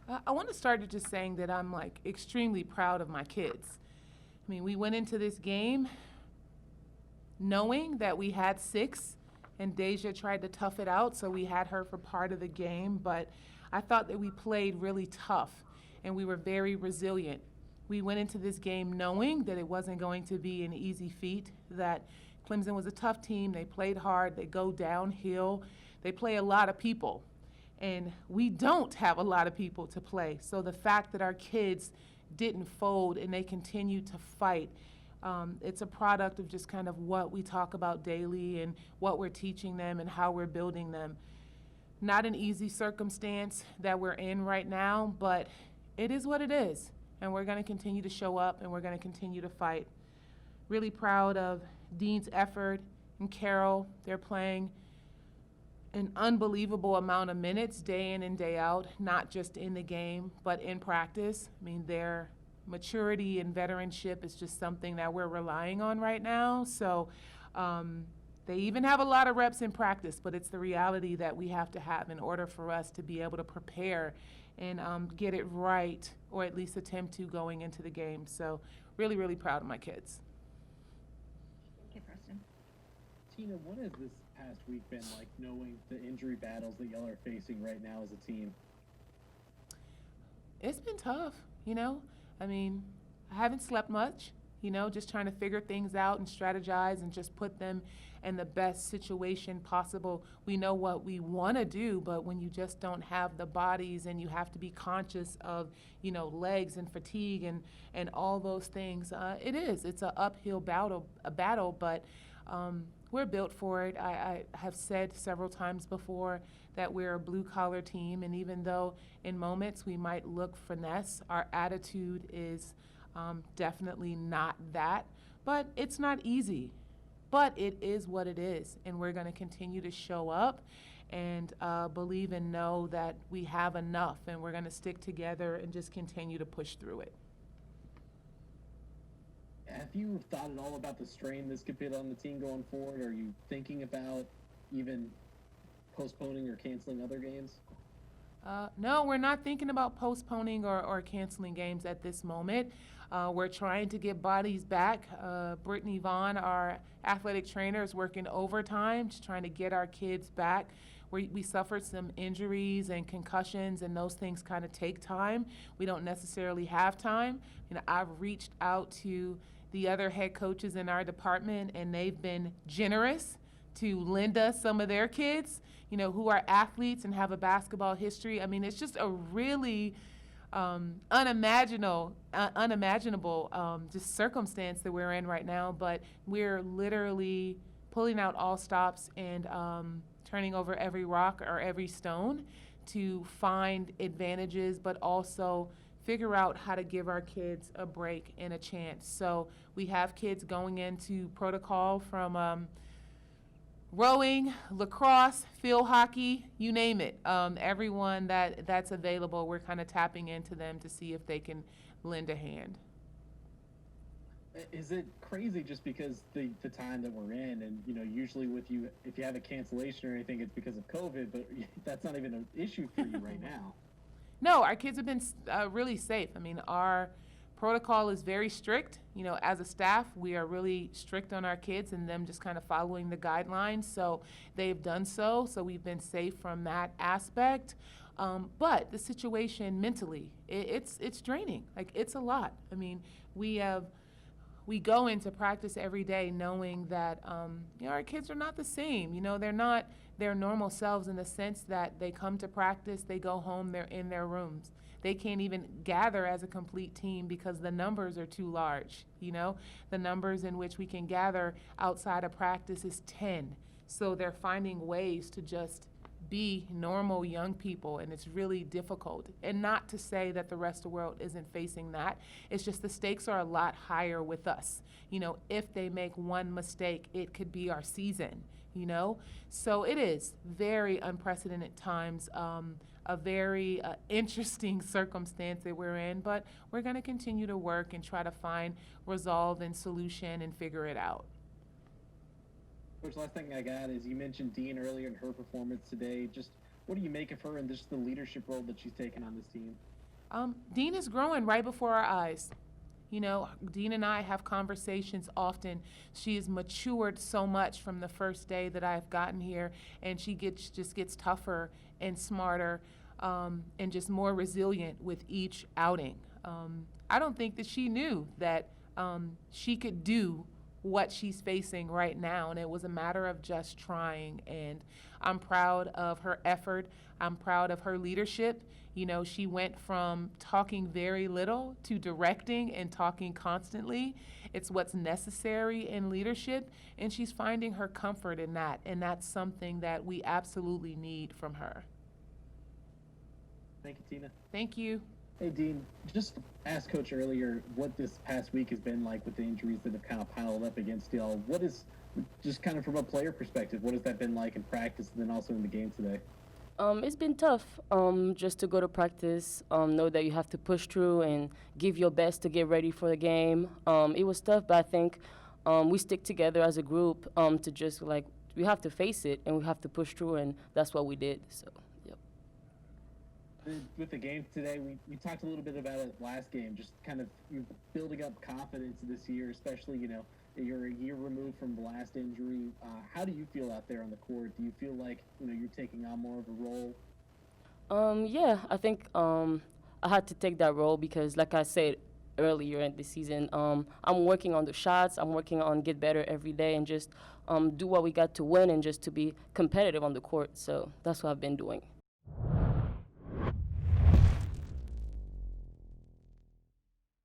I want to start with just saying that I'm like extremely proud of my kids. I mean, we went into this game knowing that we had six, and Deja tried to tough it out, so we had her for part of the game. But I thought that we played really tough, and we were very resilient. We went into this game knowing that it wasn't going to be an easy feat, that Clemson was a tough team. They played hard, they go downhill, they play a lot of people. And we don't have a lot of people to play. So the fact that our kids didn't fold and they continued to fight, it's a product of just kind of what we talk about daily and what we're teaching them and how we're building them. Not an easy circumstance that we're in right now, but it is what it is. And we're going to continue to show up and we're going to continue to fight. Really proud of Dean's effort and Carol. They're playing an unbelievable amount of minutes day in and day out, not just in the game, but in practice. I mean, their maturity and veteranship is just something that we're relying on right now. So they even have a lot of reps in practice, but it's the reality that we have to have in order for us to be able to prepare and get it right, or at least attempt to going into the game. So really, really proud of my kids. Okay, Preston. Tina, what has this past week been like, knowing the injury battles that y'all are facing right now as a team? It's been tough, you know. I mean, I haven't slept much, you know, just trying to figure things out and strategize and just put them in the best situation possible. We know what we want to do, but when you just don't have the bodies and you have to be conscious of, you know, legs and fatigue and all those things, it's an uphill battle, but we're built for it. I have said several times before that we're a blue-collar team, and even though in moments we might look finesse, our attitude is definitely not that. But it's not easy. But it is what it is, and we're going to continue to show up and believe and know that we have enough, and we're going to stick together and just continue to push through it. Have you thought at all about the strain this could put on the team going forward? Are you thinking about even postponing or canceling other games? No, we're not thinking about postponing or canceling games at this moment. We're trying to get bodies back. Brittany Vaughn, our athletic trainer, is working overtime, just trying to get our kids back. We suffered some injuries and concussions, and those things kind of take time. We don't necessarily have time. You know, I've reached out to the other head coaches in our department, and they've been generous to lend us some of their kids, you know, who are athletes and have a basketball history. I mean, it's just a really unimaginable just circumstance that we're in right now. But we're literally pulling out all stops and turning over every rock or every stone to find advantages, but also figure out how to give our kids a break and a chance. So we have kids going into protocol from rowing, lacrosse, field hockey, you name it. Everyone that's available, we're kind of tapping into them to see if they can lend a hand. Is it crazy just because the time that we're in, and you know, usually with you, if you have a cancellation or anything, it's because of COVID, but that's not even an issue for you right now. No, our kids have been really safe. I mean, our protocol is very strict. You know, as a staff, we are really strict on our kids and them just kind of following the guidelines. So they've done so. So we've been safe from that aspect. But the situation mentally, it's draining. Like, it's a lot. I mean, we go into practice every day knowing that you know, our kids are not the same. You know, they're not their normal selves in the sense that they come to practice, they go home, they're in their rooms. They can't even gather as a complete team because the numbers are too large. You know, the numbers in which we can gather outside of practice is 10. So they're finding ways to just be normal young people, and it's really difficult. And not to say that the rest of the world isn't facing that. It's just the stakes are a lot higher with us. You know, if they make one mistake, it could be our season, you know? So it is very unprecedented times, a very interesting circumstance that we're in, but we're going to continue to work and try to find resolve and solution and figure it out. Coach, last thing I got is, you mentioned Dean earlier in her performance today. Just What do you make of her and just the leadership role that she's taken on this team? Dean is growing right before our eyes. You know, Dean and I have conversations often. She has matured so much from the first day that I've gotten here, and she just gets tougher and smarter, and just more resilient with each outing. I don't think that she knew that she could do what she's facing right now, and it was a matter of just trying. And I'm proud of her effort. I'm proud of her leadership. You know, she went from talking very little to directing and talking constantly. It's what's necessary in leadership, and she's finding her comfort in that, and that's something that we absolutely need from her. Thank you, Tina. Thank you. Hey, Dean, just asked Coach earlier what this past week has been like with the injuries that have kind of piled up against y'all. What is, just kind of from a player perspective, what has that been like in practice and then also in the game today? It's been tough just to go to practice, know that you have to push through and give your best to get ready for the game. It was tough, but I think we stick together as a group to just, like, we have to face it and we have to push through, and that's what we did. So, yep. With the game today, we talked a little bit about it last game, just kind of you building up confidence this year, especially, you know, you're a year removed from the last injury. How do you feel out there on the court? Do you feel like, you know, you're taking on more of a role? Yeah, I think I had to take that role because, like I said earlier in the season, I'm working on the shots. I'm working on get better every day and just do what we got to win and just to be competitive on the court. So that's what I've been doing.